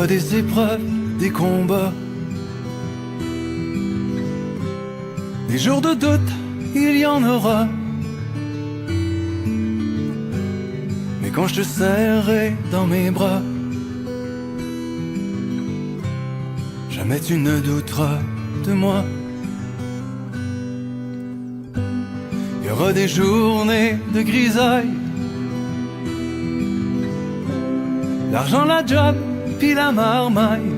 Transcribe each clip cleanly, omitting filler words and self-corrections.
aura des épreuves, des combats, des jours de doute, il y en aura. Mais quand je te serrerai dans mes bras, jamais tu ne douteras de moi. Il y aura des journées de grisaille, l'argent, la job, puis la marmaille.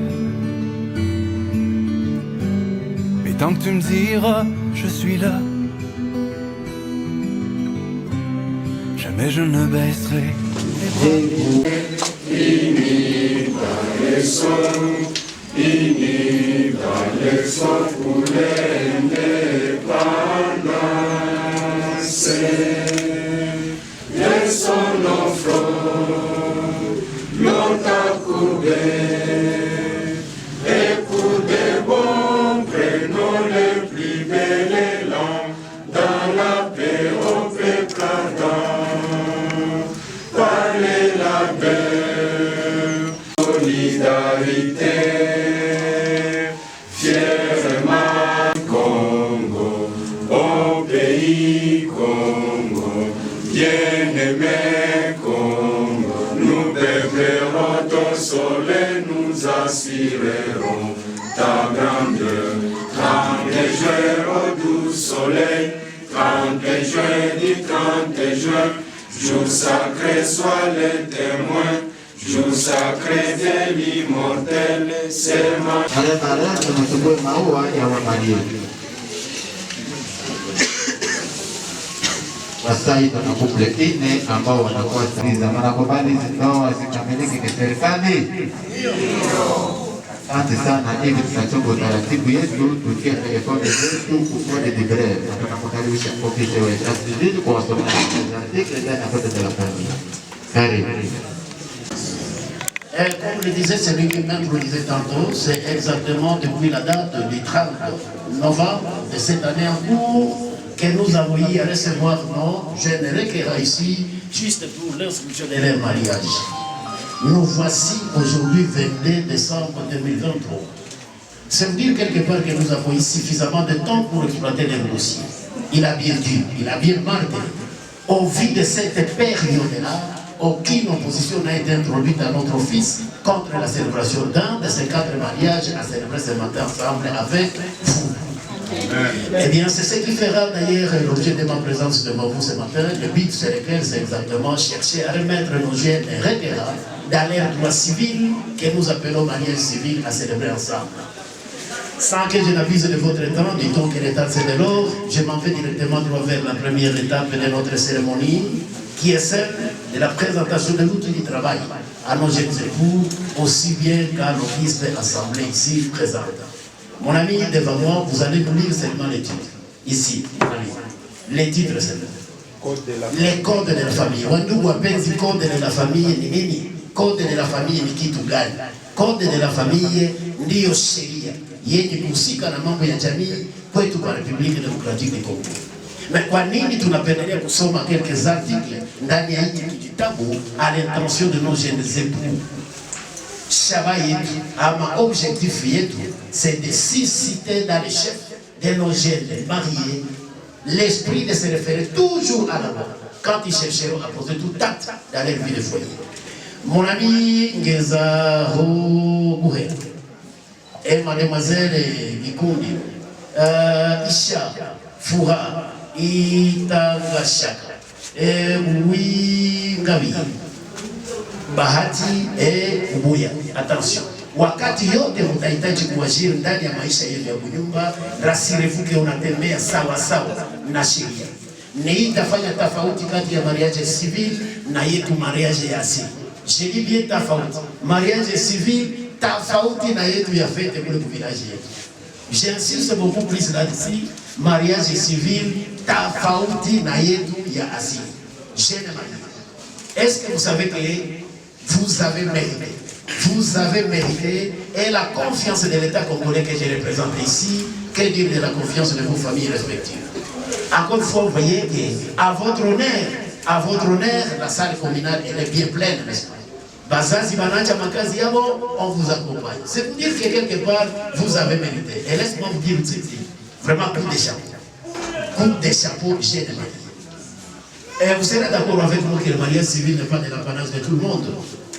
Mais tant que tu me diras, je suis là. Jamais je ne baisserai les bras. Fini dans les sons, fini dans les sons pour l'indépendance. Les sons nos fronts, longtemps courbés, et pour des bons prenons les plus belles élans, dans la paix au peuple ardent, parler la belle solidarité, fièrement Congo, au pays Congo, bien-aimé Congo, nous beberons ton soleil, nous assurerons ta grandeur. 30 juin au doux soleil, 30 juin du 30 juin, jour sacré soit le témoin, jour sacré de l'immortel, c'est ma... Wasai tuna couple ine ambao wanakuwa sikiliza wanakubali ndoa zikamilike kiserikali. Asante sana, hivi tutachunga utaratibu yetu tukia rekodi zetu kufanya dibre na tunakukaribisha ofisi wetu asili kwa wasomaji article ndani ya code de la famille. Karibu. Comme le disait celui qui m'introduisait tantôt, c'est exactement depuis la date du 30 novembre de cette année en cours que nous avons eu à recevoir nos jeunes requérants ici, juste pour l'inscription de leur mariage. Nous voici aujourd'hui 22 décembre 2023. Ça veut dire quelque part que nous avons eu suffisamment de temps pour exploiter les dossiers. Il a bien dû, il a bien marqué. Au vu de cette période-là, aucune opposition n'a été introduite à notre office contre la célébration d'un de ces 4 mariages à célébrer ce matin ensemble avec vous. Eh bien, c'est ce qui fera d'ailleurs l'objet de ma présence devant vous ce matin. Le but sur lequel c'est exactement chercher à remettre nos jeunes requérants dans leur droit civil que nous appelons mariage civil à célébrer ensemble. Sans que je n'abuse de votre temps, du temps que l'état c'est de l'or, je m'en vais directement droit vers la première étape de notre cérémonie, qui est celle de la présentation de l'outil du travail à nos jeunes époux, aussi bien qu'à l'office de l'Assemblée ici présente. Mon ami, devant moi, vous allez nous lire seulement les titres. Ici, mon ami. Les titres, c'est les codes de la famille. Wandugu wapenzi, code de la famille ni nini? Code de la famille ni kitu gani? Code de la famille ndiyo sheria yenye kuhusika na mambo ya jamii kwetu kwa République démocratique du Congo. Mais kwa nini tunapendelea kusoma quelques articles ndani ya hiki kitabu à l'intention de nos jeunes époux? Shaba yetu, ama objectif yetu, c'est de susciter dans les chefs de nos jeunes mariés l'esprit de se référer toujours à la loi quand ils chercheront à poser tout acte dans leur vie de foyer. Mon ami Ngeza Rougouhe et mademoiselle Gikundi, Isha Foura, Itangashaka, et Wingavi, Bahati et Ubuya. Attention. Wakati yote mtahitaji kuajiri ndani ya maisha yenu ya kunyumba, rasirevou que unatembea sawa sawa na sheria. Ni itafanya tofauti kati ya mariage civil na yetu mariage ya asili. Je dis bien tofauti. Mariage civil tofauti na yetu ya fete kule kwa village yetu. J'insiste beaucoup plus là-dessus. Mariage civil tofauti na yetu ya asili. Est-ce que vous savez que vous avez mérité? Vous avez mérité et la confiance de l'État congolais que je représente ici, que dire de la confiance de vos familles respectives. Encore une fois, vous voyez qu'à votre honneur, la salle communale elle est bien pleine, n'est-ce pas? Bazazi banacha makazi yabo, on vous accompagne. C'est pour dire que quelque part, vous avez mérité. Et laisse-moi vous dire, vraiment coup de chapeau. Coup de chapeau, j'ai de mariage. Et vous serez d'accord avec moi que le mariage civil n'est pas de l'apanage de tout le monde.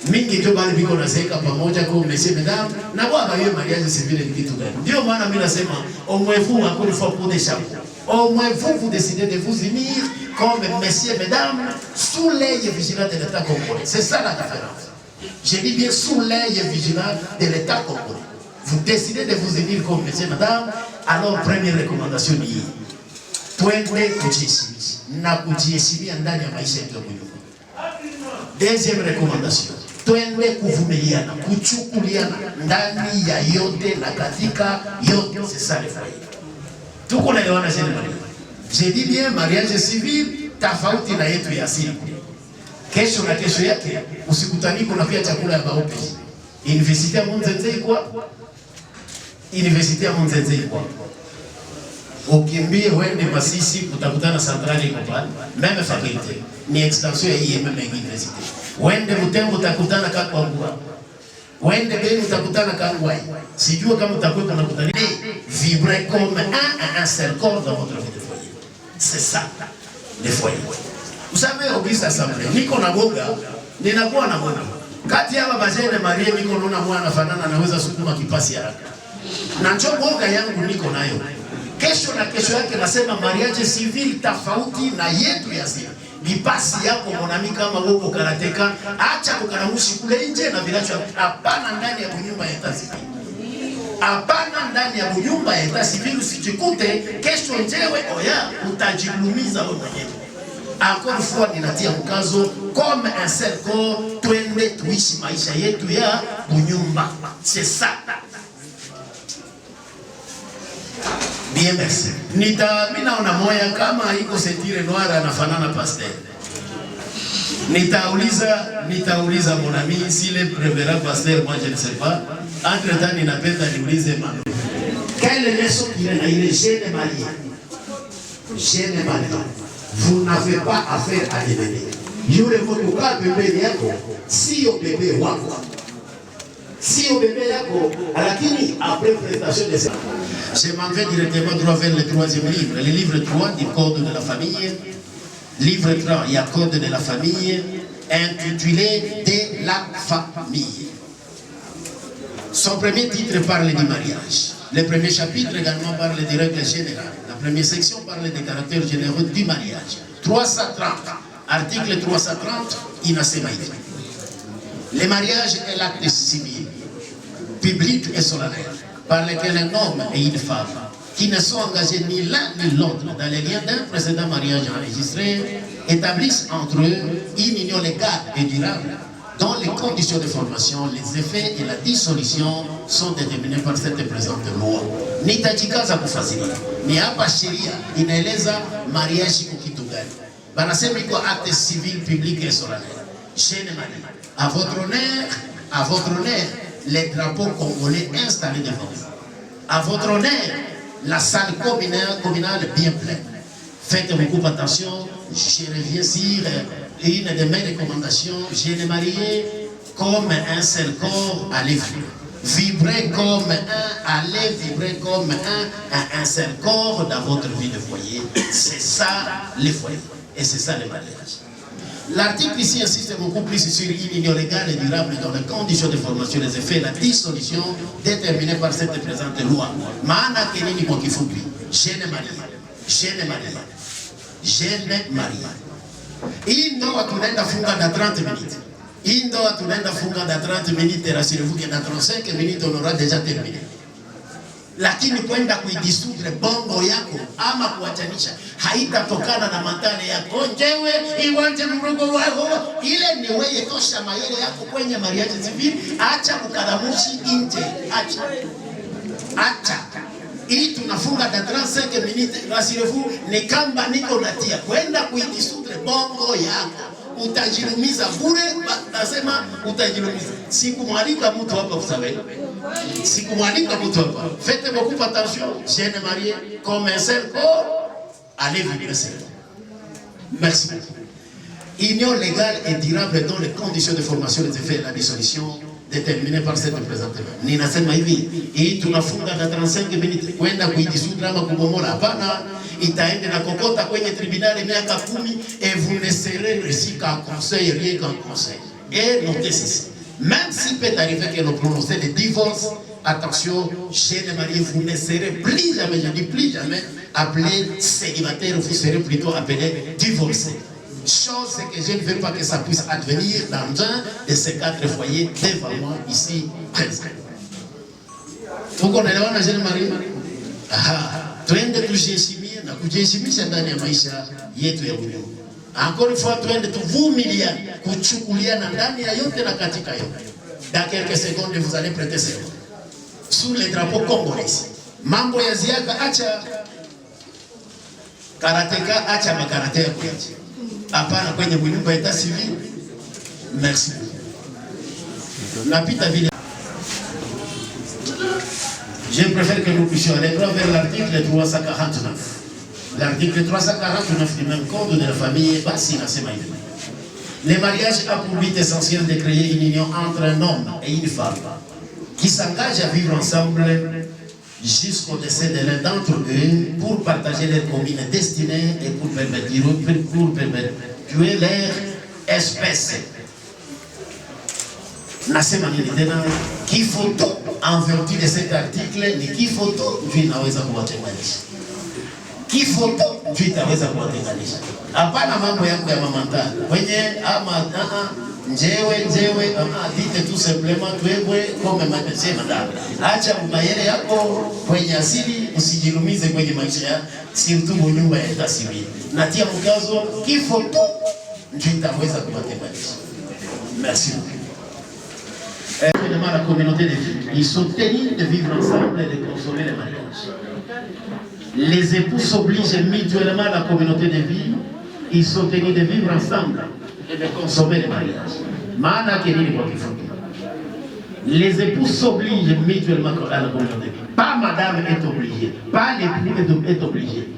Mingi tu bali biko naseka pamoja kwa messieurs mesdames, na kwa bayo mariage civil ni kitu gani? Ndio maana mimi nasema au moins vous encore une fois pour des chapeaux. Au moins vous décidez de vous unir comme messieurs mesdames sous l'œil vigilant de l'État congolais. C'est ça la différence. Je dis bien sous l'œil vigilant de l'État congolais. Vous décidez de vous unir comme messieurs mesdames, alors première recommandation ni twende kujiheshimisha na kujiheshimia ndani ya maisha yetu ya nyumba. Deuxième recommandation, twende kuvumiliana, kuchukuliana ndani ya yote na katika yote. C'est ça le foyer. Tuko naelewana jeni Maria. Je dis bien mariage civil tofauti na yetu ya asili. Kesho na kesho yake usikutaniko na pia chakula ya baopi. Université ya Munzenze kwa Université ya Munzenze kwa ukimbie wende Masisi utakutana centrale iko pale, même faculté ni extension ya hii même université. Wende Butembo utakutana Kakwangwa, wende Beni utakutana Kangwai. Sijua kama utakuwa unakutana vibrer comme un seul corps dans votre vie de foyer. C'est ça le foyer. Vous savez Auguste Assemblée, niko na boga, ninakuwa na boga. Kati ya baba Jene Marie niko naona mwana fanana anaweza sukuma kipasi haraka. Na njoo boga yangu niko nayo. Kesho na kesho yake nasema mariage civil tofauti na yetu ya asili. Bipasi yako monami kama wewe karateka, acha kukaramushi kule nje na vilacho hapana ndani ya nyumba ya etat civil. Hapana ndani ya nyumba ya etat civil usijikute kesho njewe oya utajiglumiza wewe mwenyewe. Encore une fois ninatia mkazo comme un seul corps twende tuishi maisha yetu ya nyumba. C'est ça. Bien merci. Mina ona moya kama iko sentire noire anafanana pasteur. Nitauliza mon ami si le révérend pasteur, moi je ne sais pas. Entre temps ninapenda niulize mama. Quelle leçon il est jeune marié. Jeune marié. Vous n'avez pas affaire à devenir. Yule mtu kwa bébé yako sio bébé wako. Sio bébé yako lakini après prestation de ça. Je m'en vais directement droit vers le troisième livre, le livre 3 du Code de la famille. Livre 3, il y a Code de la famille, intitulé De la famille. Son premier titre parle du mariage. Le premier chapitre également parle des règles générales. La première section parle des caractères généraux du mariage. 330, article 330, inasema hivi. Le mariage est l'acte civil, public et solennel, par lequel un homme et une femme qui ne sont engagés ni l'un ni l'autre dans les liens d'un précédent mariage enregistré établissent entre eux une union légale et durable dont les conditions de formation, les effets et la dissolution sont déterminés par cette présente loi. Nitajikaza kufasiria. Ni hapa sheria inaeleza mariage iko kitu gani. Banasema iko acte civil, public et solennel. Jeune marié, à votre honneur, les drapeaux congolais installés devant vous. À votre honneur, la salle communale bien pleine. Faites beaucoup attention, je reviens sur une de mes recommandations. Jeune marié, comme un seul corps, allez vibrer comme allez vibrer comme un seul corps dans votre vie de foyer. C'est ça les foyers. Et c'est ça le mariage. L'article ici insiste beaucoup plus sur une union légale et durable dans les conditions de formation, les effets et la dissolution déterminée par cette présente loi. Maana kenini kwa kifupi, jeune marié. Hii ndoa tunaenda funga na 30 minutes. Hii ndoa tunaenda funga na 30 minutes, rassurez-vous que dans 35 minutes on aura déjà terminé. Lakini kwenda kuidisudre bongo yako ama kuachanisha haitatokana na matale yako njewe iwanje mrogo wako ile ni wewe tosha mayele yako kwenye mariage civil. Acha kukaramushi nje, acha hii tunafunga da 35 minutes, rassurez-vous ni kamba niko natia kwenda kuidisudre bongo yako utajilumiza bure. Nasema utajilumiza. Sikumwalika mtu hapa kusabe. Sikumwalika mtu hapa. Faites beaucoup attention, jeune marié, comme un seul corps, allez vivre seul. Merci beaucoup. union légale et durable dans les conditions de formation des effets et la dissolution déterminées par cette présente loi. Ninasema hivi, hii tunafunga na 35 minutes kwenda kuidisudra ama kubomola, hapana, itaende na kokota kwenye tribunal miaka 10 et vous ne serez ici qu'un conseil, rien qu'un conseil. Et notez ceci, même s'il peut arriver que nous prononcions des divorces, attention, chez les mariés, vous ne serez plus jamais, je dis plus jamais, appelé célibataire, vous serez plutôt appelé divorcé. Chose que je ne veux pas que ça puisse advenir dans un de ces 4 foyers devant moi ici présent. Vous connaissez la jeune Marie? Twende tujiheshimie na kujiheshimisha ndani ya maisha yetu ya ulimwengu. Encore une fois, twende tuvumilia kuchukuliana ndani ya yote na katika yote. Dans quelques secondes, vous allez prêter serment sous les drapeaux congolais. Mambo ya ziaka acha karateka, acha makarate ya kuacha. Hapana kwenye nyumba ya civil. Merci. Napita vile. Je préfère que nous puissions aller droit vers l'article 349. L'article 349 du même code de la famille, basi nasema hivi. Le mariage a pour but essentiel de créer une union entre un homme et une femme qui s'engagent à vivre ensemble jusqu'au décès de l'un d'entre eux pour partager leur commune destinée et pour perpétuer leur espèce. Nasema nini tena? Kifoto en vertu de cet article ni kifoto ndio inaweza kuwatenganisha. Kifoto ndio itaweza kuwatenganisha. Hapana mambo yako ya mamantana. Kwenye ama njewe dite tout simplement twewe kome matesema dada. Acha umayele yako kwenye asili, usijilumize kwenye maisha ya surtout nyumba ya tasiri. Natia mkazo kifoto ndio itaweza kuwatenganisha. Merci. La communauté de vie, ils sont tenus de vivre ensemble et de consommer le mariage. Les époux s'obligent mutuellement à la communauté de vie, ils sont tenus de vivre ensemble et de consommer le mariage. Les époux s'obligent mutuellement à la communauté de vie. Pas madame est obligée, pas l'époux est obligé.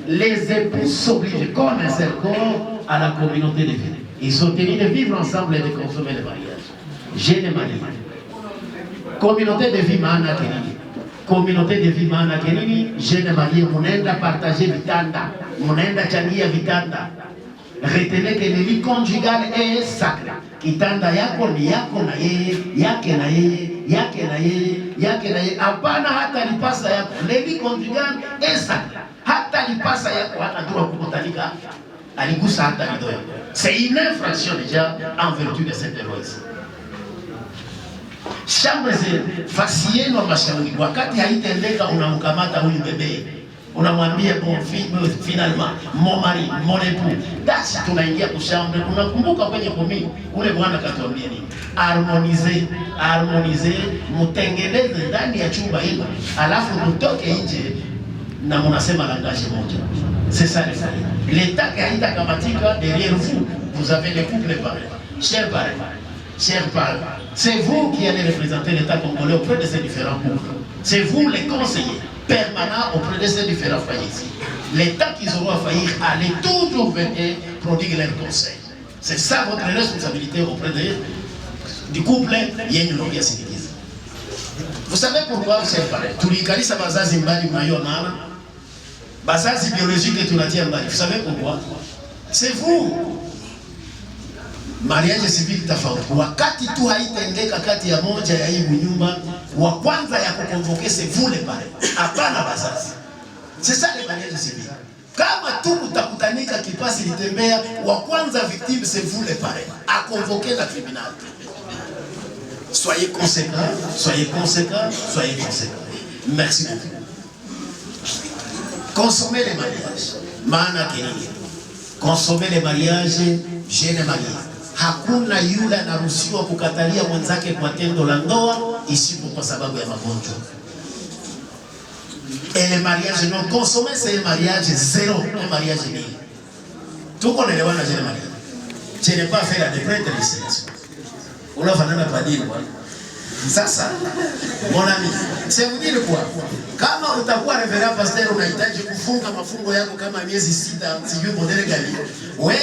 Les époux s'obligent comme un seul corps à la communauté de vie. Ils sont tenus de vivre ensemble et de consommer le mariage. Jeune marié. Communauté de vie maana kenini? Communauté de vie maana kenini? Jeune marié, munaenda partager vitanda, munaenda changia vitanda. Retenez que le lit conjugal est sacré. Kitanda yako ni yako na yeye, yake na yeye, yake na yeye, yake na yeye. Hapana hata lipasa yako. Le lit conjugal est sacré. Hata lipasa yako hata droit kukutanika. Aligusa hata lido yako. C'est une infraction déjà en vertu de cette loi. Chambre fasi yenu mashauri, wakati haitendeka unamkamata huyu bebe, unamwambia bon finalement mon mari, mon époux. Basi tunaingia kushambre, unakumbuka kwenye komi ule bwana katuambia nini? Harmonize, mtengeneze ndani ya chumba hilo, alafu mtoke nje na mnasema langage moja. C'est ça le fait. L'état qui haita kamatika derrière vous, vous avez les couples pareils. Chers parents, c'est vous qui allez représenter l'État congolais auprès de ces différents couples. C'est vous les conseillers permanents auprès de ces différents foyers ici. L'État qu'ils auront à faillir, allez toujours venir prodiguer leurs conseils. C'est ça votre responsabilité auprès du couple Yenulongia Sinikiza. Vous savez pourquoi, chers parents? Tulikalisa bazazi mbali mnayo mama. Bazazi biologique et tunatia mbali. Vous savez pourquoi? C'est vous. Mariage civil tofauti. Wakati tu haitendeka kati ya moja ya hii nyumba, wa kwanza ya kukonvoke c'est vous les parents. Hapana bazazi. C'est ça le mariage civil. Kama tu utakutanika kipasi litembea, wa kwanza victime c'est vous les parents. À convoquer la tribunal. Soyez conséquents, soyez conséquents, soyez conséquents. Merci beaucoup. Consommez les mariages. Maana kenini? Consommez les mariages, jeune marié. Hakuna yule anaruhusiwa kukatalia mwenzake kwa tendo la ndoa isipo kwa sababu ya magonjwa. Et les mariages non consommés, c'est un mariage zéro, un mariage nul. Tout qu'on est là, jeune marié. Je n'ai pas fait la déprète ici. On a fait un dire quoi. Sasa, mon ami, c'est vous dire quoi? Kama utakuwa révérend pasteur unahitaji kufunga mafungo yako kama miezi 6, sijui modele gani. Wewe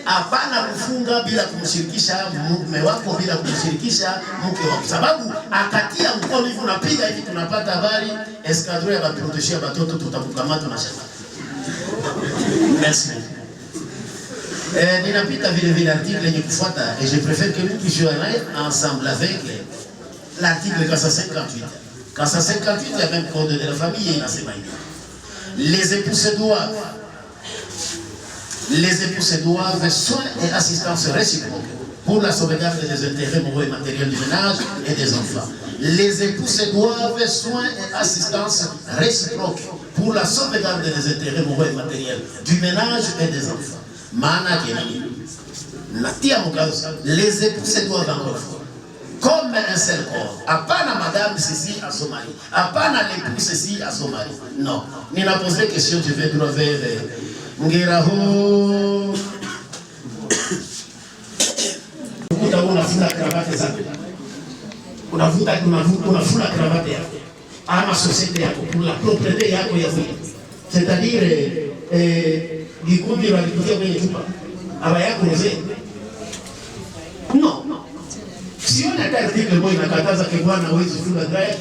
hapana kufunga bila kumshirikisha mume wako, bila kumshirikisha mke wako, sababu akatia mkono hivi unapiga hivi, tunapata habari eskadro ya baproteshia batoto tutakukamata na shaka. Merci. Ninapita vile article yenye kufuata et je préfère que nous puissions aller ensemble avec l'article 458. 458, il y a même code de la famille et inasema hivi. Les époux se doivent soins et assistance réciproque pour la sauvegarde des intérêts moraux et matériels du ménage et des enfants. Les époux se doivent soins et assistance réciproque pour la sauvegarde des intérêts moraux et matériels du ménage et des enfants. Maana kenani? Natia mkazo. Les époux se doivent encore comme un seul corps. Apana madame ceci à son mari. Apana l'époux ceci à son mari. Non. Nina posé la question, je vais droit vers Ngeraho. Ukuta unafunga kravate zako. Unafunga kravate yako. Ama société yako pour la propriété yako ya mwili. C'est-à-dire Gikundi walikutia kwenye chupa. Aba yako mzee. Non. Sioni hata article moja inakataza kwa bwana hawezi kufunga dryer.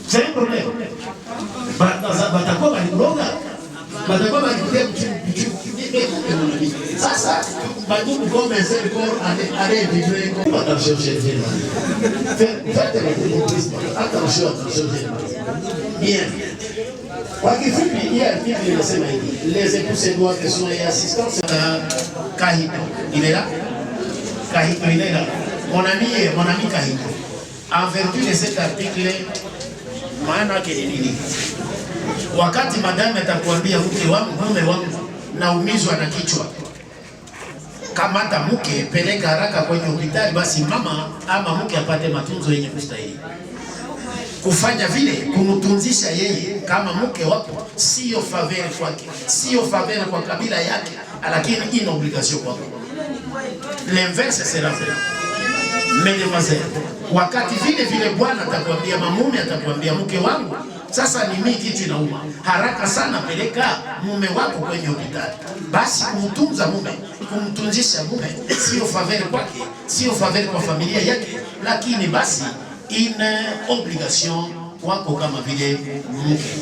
C'est un problème. Batakuwa walikuloga. Batakuwa walikutia kuchukua. Sasa badumu comme un seul corps allait vivre comme attention chez les faites attention bien. Kwa kifupi hii article inasema hivi, les époux se doivent soins et assistance. Kahito, il est là. Kahito, il est là. Mon ami Kahito. En vertu de cet article, maana yake ni nini? Wakati madame atakwambia mke wangu, mume wangu naumizwa na kichwa, kamata mke, peleka haraka kwenye hospitali, basi mama ama mke apate matunzo yenye kustahili. Kufanya vile kumtunzisha yeye kama mke wako sio faveur kwake, sio faveur kwa kabila yake, lakini ina obligation kwako. L'inverse sera vrai. Mesdemoiselles, wakati vile bwana atakwambia, mamume atakwambia mke wangu sasa ni mimi kitu inauma, haraka sana peleka mume wako kwenye hospitali. Basi kumtunza mume, kumtunzisha mume sio faveur kwake, sio faveur kwa familia yake, lakini basi une obligation kwako kama vile mke.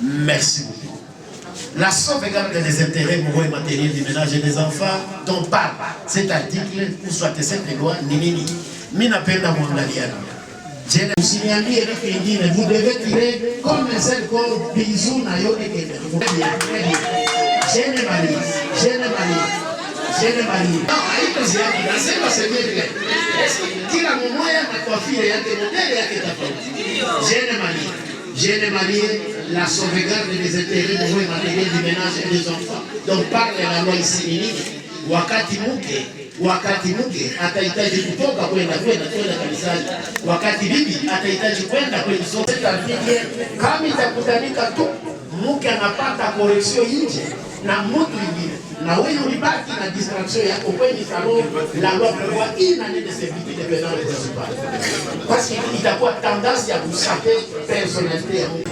Merci beaucoup. La sauvegarde des intérêts moraux et matériels du ménage et des enfants dont parle cet article ou soit cette loi ni nini? Mimi napenda muangaliano. Je usiniambie vitu vingine, vous devez tirer comme un seul corps bisou na yote kende. Je ne mali. Non, haiko ziadi, nasema semele. Kila mmoja na kwa file yake, modele yake tofauti. Je ne mali la sauvegarde des intérêts moraux et matériels du ménage et des enfants. Donc parle la loi ici nini? Wakati mke atahitaji kutoka kwenda kanisani, wakati bibi atahitaji kwenda kwenye soko, kama itakutanika tu mke anapata correction nje na mtu mwingine, na wewe ulibaki na distraction yako kwenye salon, la loi prévoit une année de servitude pénale municipale, parce qu'il itakuwa tendance ya kusaper personnalité ya mtu.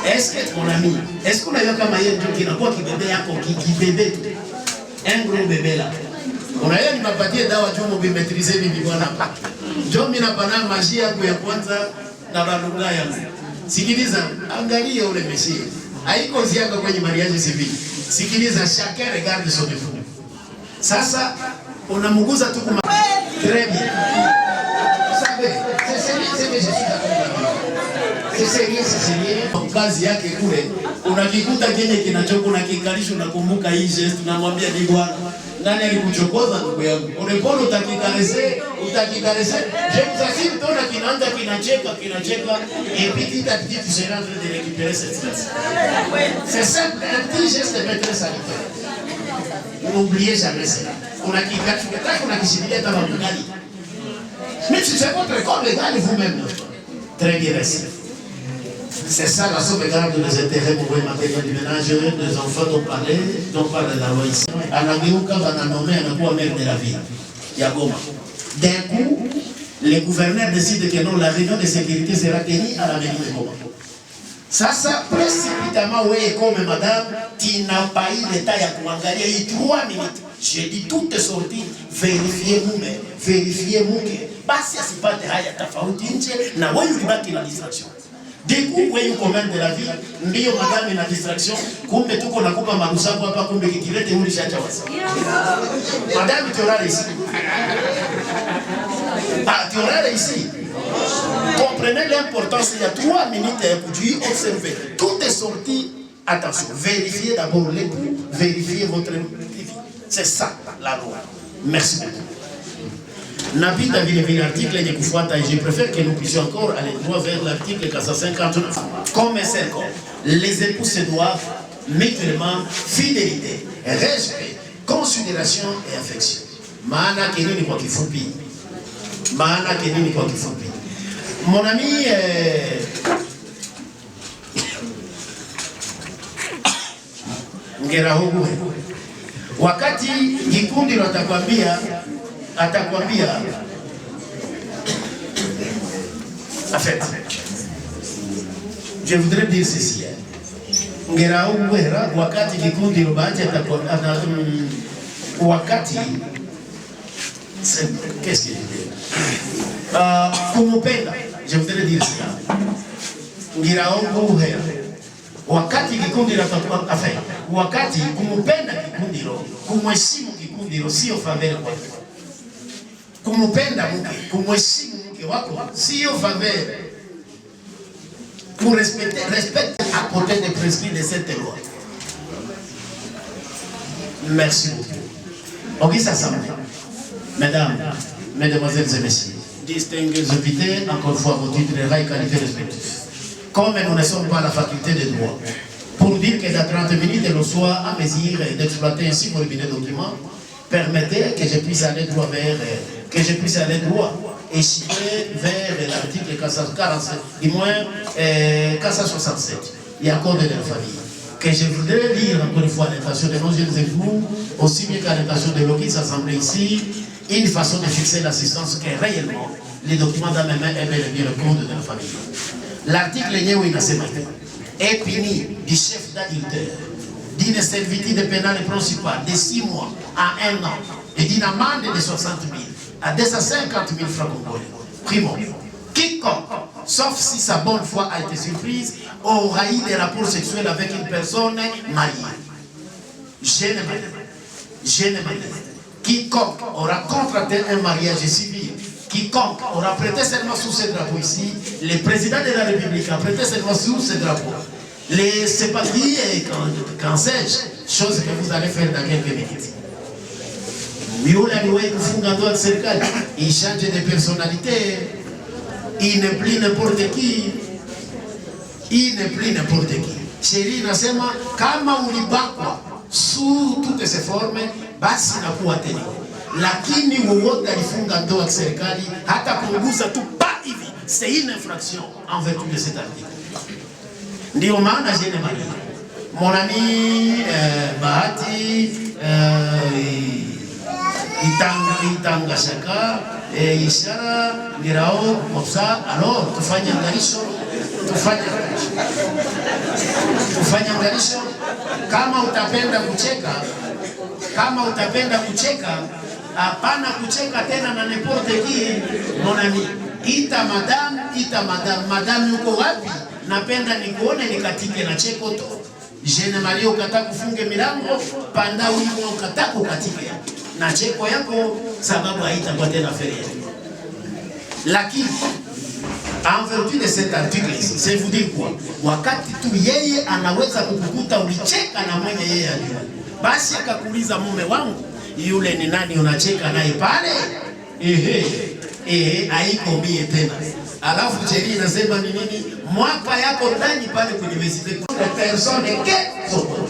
Est-ce que mon ami, est-ce qu'on a eu kama yeye ndio kinakuwa kibebe yako kibebe tu un gros bébé là? Unaona nimepatia dawa jumu bimetrize bibi bwana paki. Njoo mimi napana maji yangu ya kwanza na balunga yangu. Sikiliza, angalia ule meshi. Haiko zianga kwenye mariage civil. Sikiliza, chacun regarde son époux. Sasa unamguza tu kuma très bien. Sabe, c'est kazi yake kule. Unakikuta kenye kinachoka na kikalisho, unakumbuka hii geste, unamwambia ni bwana nani alikuchokoza ndugu yangu? Unepole utakikarese. Je vous assure, tona kinaanza kinacheka et petit à petit tu seras en train de récupérer cette stress. C'est simple, un petit geste de maîtresse sanitaire. N'oubliez jamais cela. Unakishikilia kama mgali. Mais c'est votre corps légal vous-même. Très bien, merci. C'est ça la sauvegarde des intérêts moraux et matériels du ménage des enfants dont parle la loi ici. Anageuka vananome anakuwa maire de la ville ya Goma. D'un coup, les gouverneurs décident que non, la réunion de sécurité sera tenue à la mairie de Goma. Sasa précipitamment, oui, comme madame, tu n'as pas eu l'état à kuangalia hii 3 minutes. J'ai dit toutes sorties, vérifiez mume, vérifiez muke. Basi asipate haya tofauti nje na wewe ulibaki na distraction. Deku wewe commande de la vie, ndio madame ina distraction, kumbe tuko nakupa marusabu hapa, kumbe kikilete ulishacha wasi. Madame tu auras ici. Ah, tu auras ici. Comprenez l'importance, il y a 3 minutes pour tu observer. Tout est sorti, attention, vérifiez d'abord l'époux, vérifiez votre vie. C'est ça la loi. Merci beaucoup. Napita vile article yenye kufuata, et je préfère que nous puissions encore aller droit vers l'article 459. Comme un seul corps, les époux se doivent mutuellement fidélité, respect, considération et affection. Maana kenini kwa kifupi. Maana kenini kwa kifupi. Mon ami Ngerahugu, wakati kikundi atakwambia en fait, je voudrais dire ceci. Ngerahugu wakati kikundi wakati qu'est-ce que je dis? Kumupenda, je voudrais dire cela. Ngiraongo hera. Wakati kikundi la afai, wakati kumupenda kikundi lo, kumheshimu kikundi lo sio favela kwako. Kumupenda mke, kumheshimu mke wako sio favela. Pour respecter à côté des prescrits de cette loi. Merci beaucoup. Ok, ça semble. Mesdames, mesdemoiselles et messieurs, distingués invités, encore une fois, vos titres de rang et qualité respectifs. Comme nous ne sommes pas à la faculté de droit, pour dire que dans 30 minutes, nous soit à mesure d'exploiter ainsi vos documents, permettez que je puisse aller droit et citer vers l'article 447, du moins 467, il y a code de la famille. Que je voudrais lire encore une fois l'intention de nos jeunes époux, aussi bien qu'à l'intention de l'Office assemblée ici, une façon de fixer l'assistance que réellement les documents dans mes mains est bel et bien le code de la famille. L'article est puni du chef d'adultère, d'une servitude pénale principale de 6 mois à 1 an et d'une amende de 60 000 à 250 000 francs congolais. Primo, quiconque, sauf si sa bonne foi a été surprise, aura eu des rapports sexuels avec une personne mariée. Jeune marié. Quiconque aura contracté un mariage civil, quiconque aura prêté serment sous ce drapeau ici, le président de la République a prêté serment sous ce drapeau. C'est pas dit quand sais-je, chose que vous allez faire dans quelques minutes. Il change de personnalité, il n'est plus n'importe qui. Chérie nasema kama ulibakwa sous toutes ces formes, basi nakuwa tena. Lakini wowote alifunga ndoa serikali hata kupunguza tu pas hivi, c'est une infraction en vertu de cet article. Ndio maana jeune marié, mon ami Bahati Itanga Shaka Ishara Ngirao Mopsa, alors tufanye angalisho. Kama utapenda kucheka, hapana kucheka tena na n'importe qui. Mon ami, ita madame yuko wapi? Napenda nikuone nikatike na cheko to. Jeune Maria ukataka kufunge milango, panda wimo ukataka kukatike na cheko yako, sababu haitakuwa tena feria. Lakini en vertu de cet article ici, c'est vous dire quoi? Wakati tu yeye anaweza kukukuta ulicheka na mwenye yeye ajua, basi akakuuliza mume wangu, yule ni nani unacheka naye pale? Haiko mie tena. Alafu sheria inasema ni nini? Mwaka yako ndani pale kwenye university kuna persone ke sopo.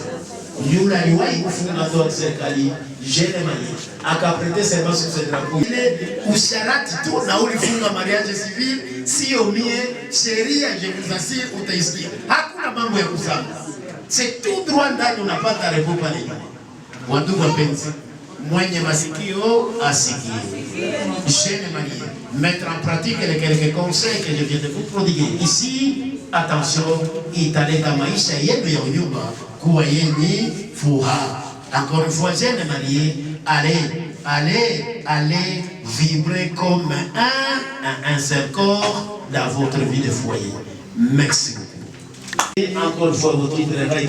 Yule aliwahi kufunga ndoa serikali, jeune marié, akaprete serment sur ce drapeau. Ile usharati tu na ulifunga mariage civil, sio mie, sheria je vous assure utaisikia. Hakuna mambo ya kusanga. C'est tout droit ndani unapata repo pale. Watu wapenzi, mwenye masikio asikie. Jeune marié, mettre en pratique les quelques conseils que je viens de vous prodiguer. Ici, attention, italeta maisha yenu ya nyumba kuwa yenye furaha. Encore une fois, jeunes mariés, allez vibrer comme un seul corps dans votre vie de foyer. Merci beaucoup. Et encore une fois, votre travail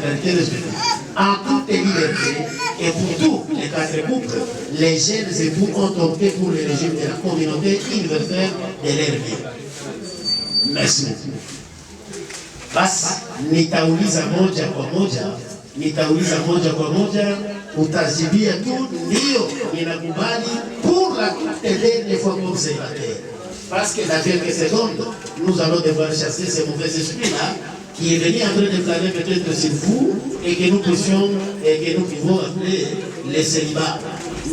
en toute liberté et pour tous les quatre couples, les jeunes époux ont opté pour le régime de la communauté universelle de leur vie. Merci beaucoup. Basi nitauliza moja kwa moja, utajibia tu ndio ninakubali pour la dernière fois comme célibataire. Parce que dans quelques secondes, nous allons devoir chasser ces mauvais esprits-là qui est venu en train de planer peut-être sur vous et que nous pouvons appeler les célibats.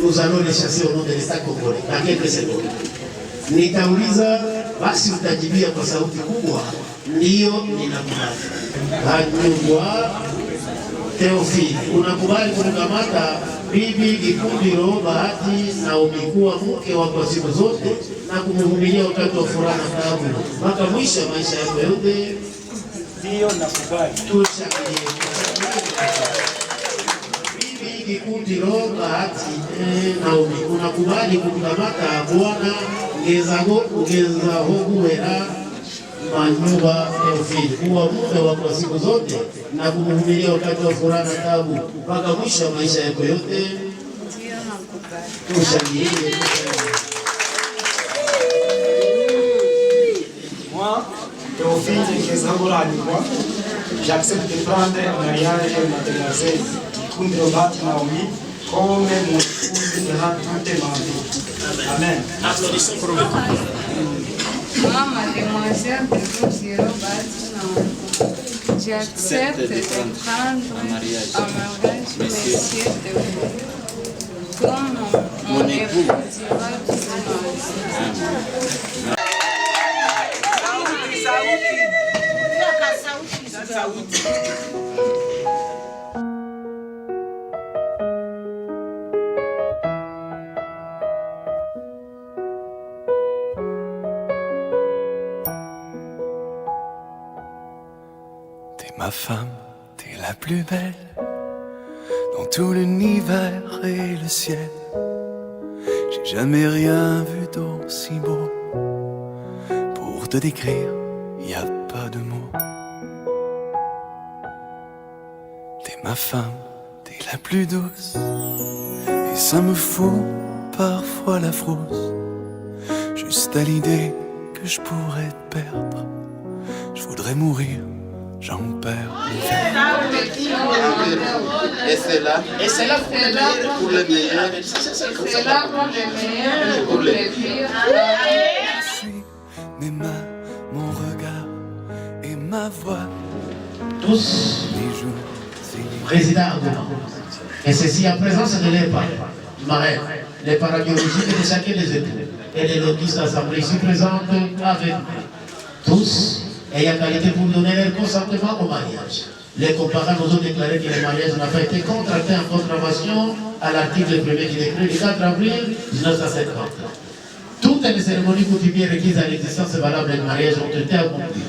Nous allons les chasser au nom de l'État congolais dans quelques secondes. Nitauliza basi utajibia kwa sauti kubwa ndio ninakubali. Hanyuma Theophile, unakubali kumkamata bibi Gikundiro Bahati na umekuwa mke wako kwa siku zote na kumvumilia wakati wa furaha na taabu mpaka mwisho wa maisha yako yote? Ndio, nakubali. Tushangilie. Bibi Gikundiro Bahati na unakubali kumkamata bwana Ngezahoguhera Manyuba Theophile kuwa mume wako kwa siku zote na kumvumilia wakati wa furaha na taabu mpaka mwisho wa maisha yako yote? Tushangilie. Moi, Théophile Ngezahoguhera, j'accepte de prendre en mariage mademoiselle Gikundiro Bahati Naomi comme mon épouse durant toute ma vie. Amen. Applaudissons pour le couple. Moi, mademoiselle Gikundiro Bahati Naomi, j'accepte de prendre en mariage monsieur Théophile comme mon époux durant toute ma vie. T'es ma femme, t'es la plus belle dans tout l'univers et le ciel. J'ai jamais rien vu d'aussi beau. Pour te décrire, y a pas de mots. T'es ma femme, t'es la plus douce, et ça me fout parfois la frousse. Juste à l'idée que je pourrais te perdre, je voudrais mourir, j'en perds le Et c'est là pour le meilleur. C'est là pour le meilleur et pour le pire. Je suis mes mains, mon regard et ma voix. Tous, Mes jours, c'est président Agoma. Et ceci en présence de leurs parents, marraines, les parents biologiques de chacun des époux et de l'audience assemblée ici présente avec nous. Tous ayant qualité pour donner leur consentement au mariage. Les comparants nous ont déclaré que le mariage n'a pas été contracté en contravention à l'article 1er du décret du 4 avril 1950. Toutes les cérémonies coutumières requises à l'existence valable du mariage ont été accomplies.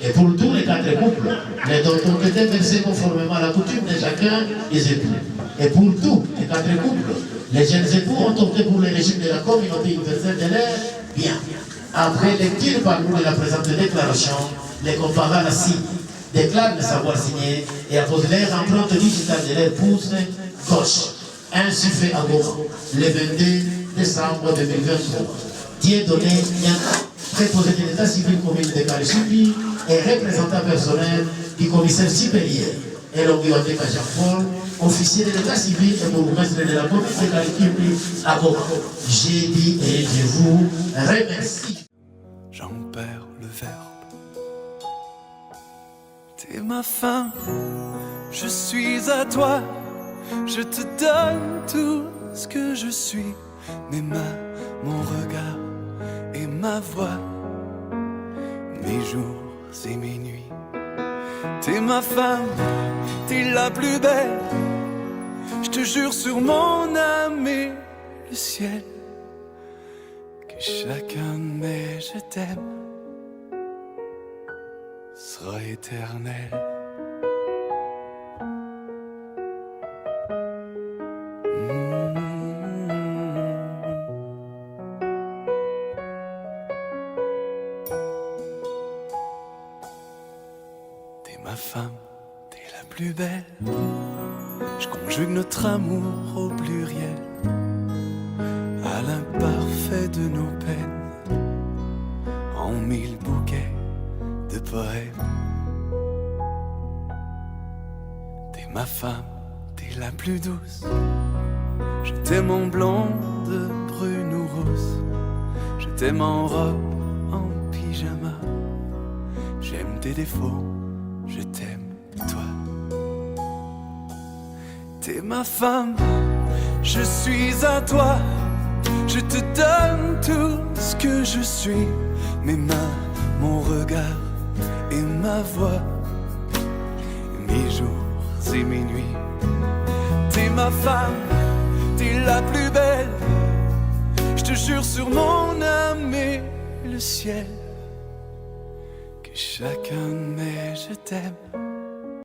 Et pour tous les quatre couples, les dons ont été versés conformément à la coutume de chacun des époux. Et pour tous les quatre couples, les jeunes époux ont opté pour le régime de la communauté universelle de l'air bien. Après lecture par nous de la présente déclaration, les comparants assis déclarent le savoir signé et apposent leur empreinte digitale de leur pouce gauche. Ainsi fait à Goma, le 22 décembre 2023. Dieudonné Nianka, préposé de l'état civil commune de Karishubi et représentant personnel du commissaire supérieur. Et l'Onguiwate Jean-Paul, officier de l'état civil et bourgmestre de la commune de Karishubi à Goma. J'ai dit et je vous remercie. j'en perds le verbe. T'es ma femme, je suis à toi. Je te donne tout ce que je suis. Mes mains, mon regard et ma voix. Mes jours et mes nuits. T'es ma femme, t'es la plus belle. Je te jure sur mon âme et le ciel que chacun de mes je t'aime sera éternel. T'es ma femme, t'es la plus belle. Je conjugue notre amour au pluriel, à l'imparfait de nos peines, en 1000 bouquets de poèmes. T'es ma femme, t'es la plus douce. Je t'aime en blonde, brune ou rousse. Je t'aime en robe, en pyjama. J'aime tes défauts, je t'aime toi. T'es ma femme, je suis à toi. Je te donne tout ce que je suis. Mes mains, mon regard et ma voix, mes jours et mes nuits. T'es ma femme, t'es la plus belle. Je te jure sur mon âme et le ciel que chacun de mes je t'aime